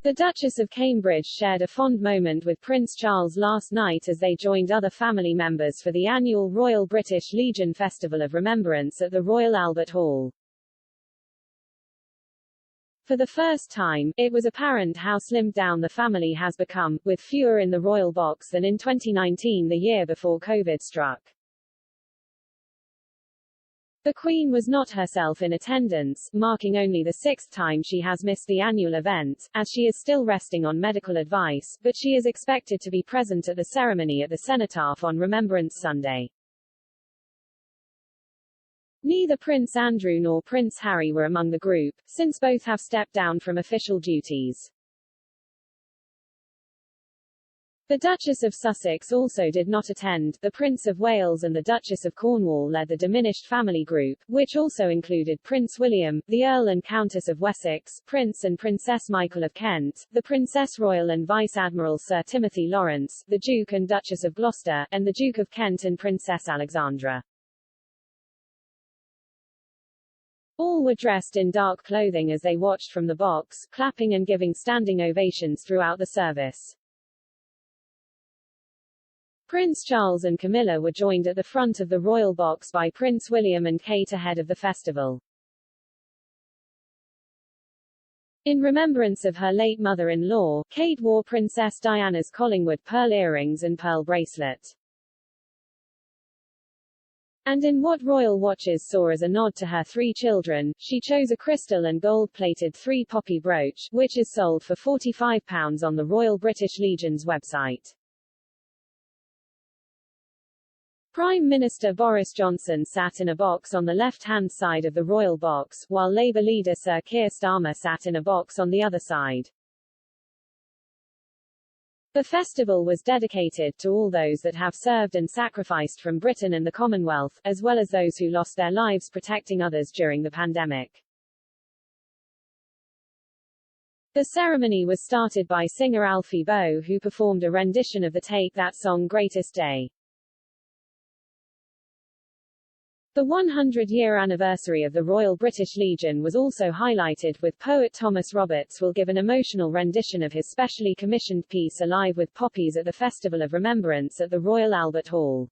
The Duchess of Cambridge shared a fond moment with Prince Charles last night as they joined other family members for the annual Royal British Legion Festival of Remembrance at the Royal Albert Hall. For the first time, it was apparent how slimmed down the family has become, with fewer in the royal box than in 2019, the year before COVID struck. The Queen was not herself in attendance, marking only the sixth time she has missed the annual event, as she is still resting on medical advice, but she is expected to be present at the ceremony at the Cenotaph on Remembrance Sunday. Neither Prince Andrew nor Prince Harry were among the group, since both have stepped down from official duties. The Duchess of Sussex also did not attend. The Prince of Wales and the Duchess of Cornwall led the diminished family group, which also included Prince William, the Earl and Countess of Wessex, Prince and Princess Michael of Kent, the Princess Royal and Vice Admiral Sir Timothy Lawrence, the Duke and Duchess of Gloucester, and the Duke of Kent and Princess Alexandra. All were dressed in dark clothing as they watched from the box, clapping and giving standing ovations throughout the service. Prince Charles and Camilla were joined at the front of the royal box by Prince William and Kate ahead of the festival. In remembrance of her late mother-in-law, Kate wore Princess Diana's Collingwood pearl earrings and pearl bracelet. And in what royal watchers saw as a nod to her three children, she chose a crystal and gold-plated three-poppy brooch, which is sold for £45 on the Royal British Legion's website. Prime Minister Boris Johnson sat in a box on the left-hand side of the royal box, while Labour leader Sir Keir Starmer sat in a box on the other side. The festival was dedicated to all those that have served and sacrificed from Britain and the Commonwealth, as well as those who lost their lives protecting others during the pandemic. The ceremony was started by singer Alfie Boe, who performed a rendition of the Take That song Greatest Day. The 100-year anniversary of the Royal British Legion was also highlighted, with poet Thomas Roberts will give an emotional rendition of his specially commissioned piece Alive with Poppies at the Festival of Remembrance at the Royal Albert Hall.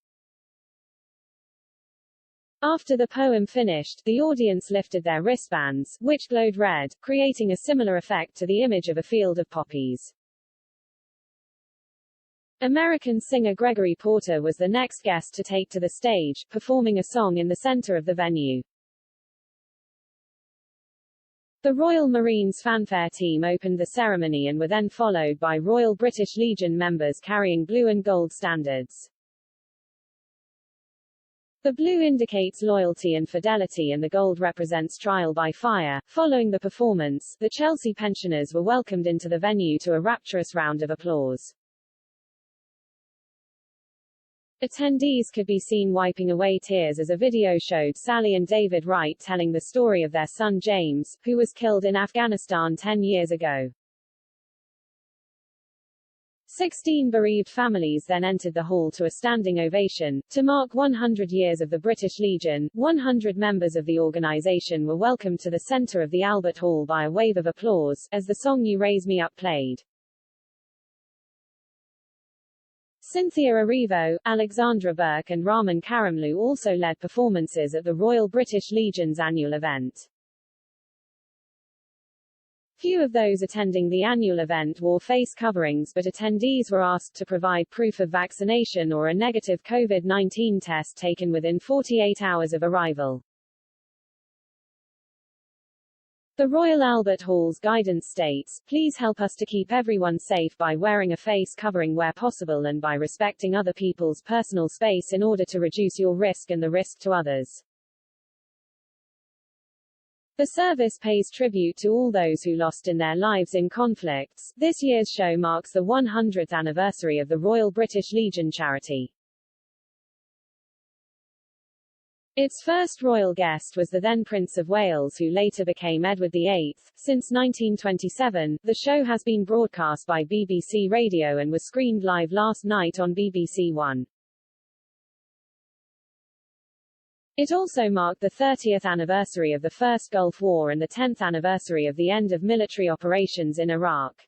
After the poem finished, the audience lifted their wristbands, which glowed red, creating a similar effect to the image of a field of poppies. American singer Gregory Porter was the next guest to take to the stage, performing a song in the center of the venue. The Royal Marines Fanfare team opened the ceremony and were then followed by Royal British Legion members carrying blue and gold standards. The blue indicates loyalty and fidelity and the gold represents trial by fire. Following the performance, the Chelsea pensioners were welcomed into the venue to a rapturous round of applause. Attendees could be seen wiping away tears as a video showed Sally and David Wright telling the story of their son James, who was killed in Afghanistan 10 years ago. 16 bereaved families then entered the hall to a standing ovation. To mark 100 years of the British Legion, 100 members of the organisation were welcomed to the centre of the Albert Hall by a wave of applause, as the song You Raise Me Up played. Cynthia Erivo, Alexandra Burke and Raman Karimloo also led performances at the Royal British Legion's annual event. Few of those attending the annual event wore face coverings, but attendees were asked to provide proof of vaccination or a negative COVID-19 test taken within 48 hours of arrival. The Royal Albert Hall's guidance states, "Please help us to keep everyone safe by wearing a face covering where possible and by respecting other people's personal space in order to reduce your risk and the risk to others." The service pays tribute to all those who lost in their lives in conflicts. This year's show marks the 100th anniversary of the Royal British Legion charity. Its first royal guest was the then Prince of Wales, who later became Edward VIII. Since 1927, the show has been broadcast by BBC Radio and was screened live last night on BBC One. It also marked the 30th anniversary of the First Gulf War and the 10th anniversary of the end of military operations in Iraq.